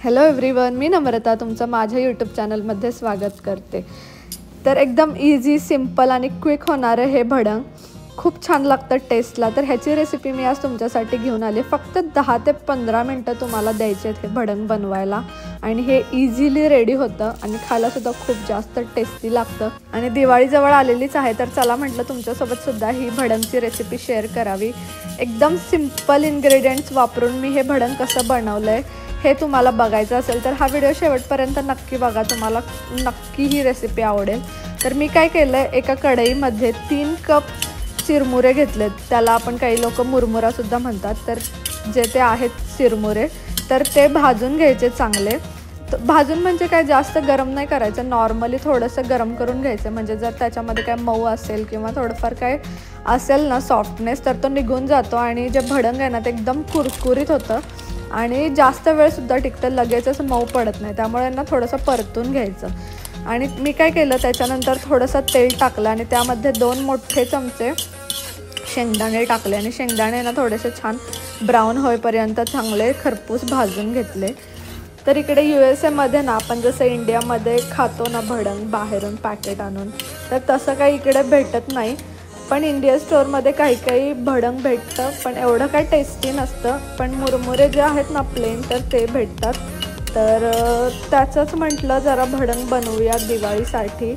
Hello everyone, मी नम्रता तुमचं माझ्या YouTube चॅनलमध्ये स्वागत करते। तर एकदम इझी, सिंपल आणि क्विक होणारे हे भडंग खूप छान लागतं टेस्टला। तर ह्याची रेसिपी मी आज तुमच्यासाठी घेऊन आले। फक्त 10 ते 15 मिनिटं तुम्हाला द्यायचे आहेत हे भडंग बनवायला आणि हे इझिली रेडी होतं आणि खायला सुद्धा खूप जास्त टेस्टी लागतं। आणि दिवाळी जवळ आलेलीच आहे, तर चला म्हटलं तुमच्यासोबत सुद्धा ही भडंगची रेसिपी शेअर करावी। एकदम सिंपल इन्ग्रेडियंट्स वापरून मी हे भडंग कसं बनवलंय हे तुम्हाला बघायचं असेल तर हा व्हिडिओ शेवटपर्यंत नक्की बघा, तुम्हाला नक्की ही रेसिपी आवडेल। तर मी काय केलंय, एका कढईमध्ये 3 कप चिरमुरे घेतलेत, त्याला आपण काही लोक मुरमुरा सुद्धा म्हणतात। तर जे ते आहेत चिरमुरे, तर ते भाजून घ्यायचे चांगले। भाजून म्हणजे काय जास्त गरम नाही करायचं, नॉर्मली थोडंसं गरम करून घ्यायचं, म्हणजे जर त्याच्यामध्ये काय मऊ असेल किंवा थोडंफार काय असेल ना सॉफ्टनेस, तर तो निघून जातो आणि जे भडंग आहे ना ते एकदम कुरकुरीत होतं आणि जास्त वेळ सुद्धा टिकतं, लगेचच मऊ पडत नाही। त्यामुळे ना थोडंसं परतून घ्यायचं। आणि मी काय केलं, त्याच्यानंतर थोडंसं तेल टाकलं आणि त्यामध्ये 2 मोठे चमचे शेंगदाणे टाकले आणि शेंगदाणे ना थोडेसे छान ब्राऊन होईपर्यंत चांगले खरपूस भाजून घेतले। तर इकडे USA मध्ये ना आपण जसं इंडियामध्ये खातो ना भडंग बाहेरून पॅकेट आणून, तर तसं काही इकडे भेटत नाही। पण इंडिया स्टोअरमध्ये काही भडंग भेटतं, पण एवढं काही टेस्टी नसतं। पण मुरमुरे जे आहेत ना प्लेन, तर ते भेटतात। तर त्याचंच म्हटलं जरा भडंग बनवूया दिवाळीसाठी।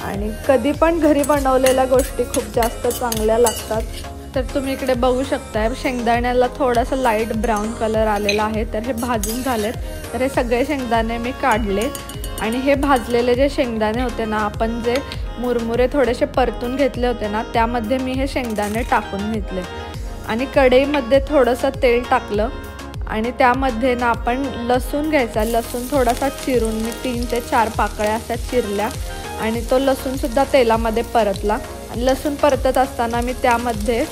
आणि कधी पण घरी बनवलेल्या गोष्टी खूप जास्त चांगल्या लागतात। तर तुम्ही इकडे बघू शकताय, शेंगदाण्याला थोडासा लाईट ब्राऊन कलर आलेला आहे, तर हे भाजून झालेत। तर हे सगळे शेंगदाणे मी काढले आणि हे भाजलेले जे शेंगदाणे होते ना, आपण जे मुरमुरे थोडेसे परतून घेतले होते ना, त्यामध्ये मी हे शेंगदाणे टाकून घेतले आणि कढईमध्ये थोडंसं तेल टाकलं आणि त्यामध्ये ना आपण लसूण घ्यायचा। लसूण थोडासा चिरून मी 3 ते 4 पाकळ्या अशा चिरल्या आणि तो लसूणसुद्धा तेलामध्ये परतला। आणि लसूण परतत असताना मी त्यामध्ये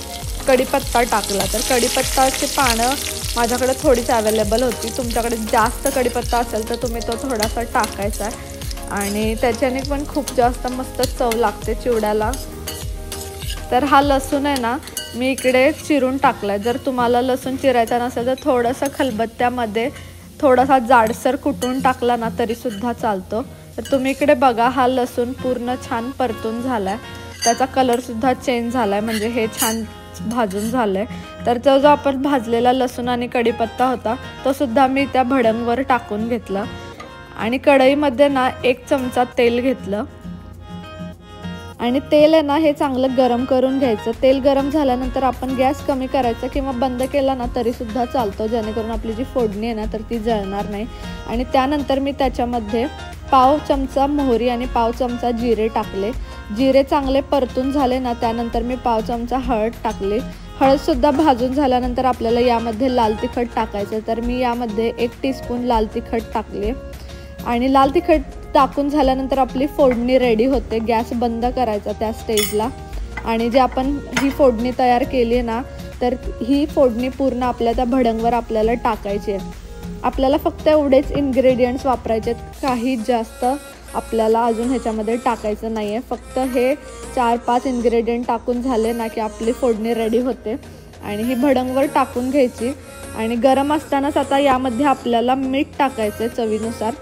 कढीपत्ता टाकला। तर कढीपत्ताची पानं माझ्याकडे थोडीच अवेलेबल होती, तुमच्याकडे जास्त कढीपत्ता असेल तर तुम्ही तो थोडासा टाकायचा आणि त्याच्याने पण खूप जास्त मस्त चव लागते चिवड्याला। तर हा लसूण आहे ना मी इकडे चिरून टाकला। जर तुम्हाला लसूण चिरायचा नसेल तर थोडंसं खलबत्त्यामध्ये थोडासा जाडसर कुटून टाकला ना तरीसुद्धा चालतो। तर तुम्ही इकडे बघा, हा लसूण पूर्ण छान परतून झालाय, त्याचा कलरसुद्धा चेंज झालाय, म्हणजे हे छान भाजून झालंय। तर तो जो आपण भाजलेला लसूण आणि कढीपत्ता होता तो सुद्धा मी त्या भडंगवर टाकून घेतला आणि कढईमध्ये ना 1 चमचा तेल घेतलं आणि तेल आहे ना हे चांगलं गरम करून घ्यायचं। तेल गरम झाल्यानंतर आपण गॅस कमी करायचा किंवा बंद केला ना तरीसुद्धा चालतो, जेणेकरून आपली जी फोडणी आहे ना तर ती जळणार नाही। आणि त्यानंतर मी त्याच्यामध्ये पाव चमचा मोहरी आणि पाव चमचा जिरे टाकले। जिरे चांगले परतून झाले ना, त्यानंतर मी पाव चमचा हळद टाकली। हळदसुद्धा भाजून झाल्यानंतर आपल्याला यामध्ये लाल तिखट टाकायचं। तर मी यामध्ये 1 टीस्पून लाल तिखट टाकले आणि लाल तिखट टाकून झाल्यानंतर आपली फोडणी रेडी होते। गॅस बंद करायचा त्या स्टेजला आणि जे आपण ही फोडणी तयार केली ना, तर ही फोडणी पूर्ण आपल्या त्या भडंगवर आपल्याला टाकायची आहे। आपल्याला फक्त एवढेच इन्ग्रेडियंट्स वापरायचे आहेत, काही जास्त आपल्याला अजून ह्याच्यामध्ये टाकायचं नाही आहे। फक्त हे 4-5 इन्ग्रेडियंट टाकून झाले ना की आपली फोडणी रेडी होते आणि ही भडंगवर टाकून घ्यायची। आणि गरम असतानाच आता यामध्ये आपल्याला मीठ टाकायचं आहे चवीनुसार।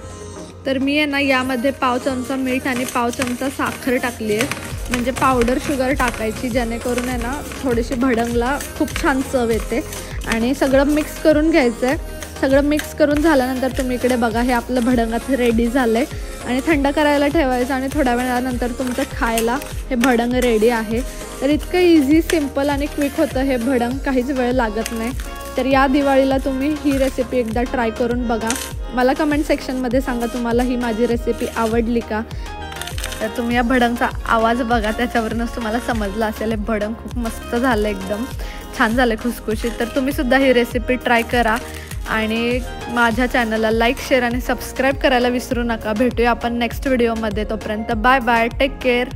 तर मी आहे ना यामध्ये पाव चमचा मीठ आणि पाव चमचा साखर टाकली आहे, म्हणजे पावडर शुगर टाकायची, जेणेकरून आहे ना थोडीशी भडंगला खूप छान चव येते। आणि सगळं मिक्स करून घ्यायचं आहे। सगळं मिक्स करून झाल्यानंतर तुम्ही इकडे बघा, हे आपलं भडंग आता रेडी झालं आहे आणि थंड करायला ठेवायचं आणि थोड्या वेळानंतर तुमचं खायला हे भडंग रेडी आहे। तर इतकं इझी, सिंपल आणि क्विक होतं हे भडंग, काहीच वेळ लागत नाही। तर या दिवाळीला तुम्ही ही रेसिपी एकदा ट्राय करून बघा। मला कमेंट सेक्शनमध्ये सांगा तुम्हाला ही माझी रेसिपी आवडली का। तर तुम्ही या भडंगचा आवाज बघा, त्याच्यावरूनच तुम्हाला समजलं असेल हे भडंग खूप मस्त झालं, एकदम छान झालं, खुसखुशीत। तर तुम्ही सुद्धा ही रेसिपी ट्राय करा आणि माझ्या चॅनलला लाईक, शेअर आणि सबस्क्राईब करायला विसरू नका। भेटूया आपण नेक्स्ट व्हिडिओमध्ये, तोपर्यंत बाय बाय, टेक केअर।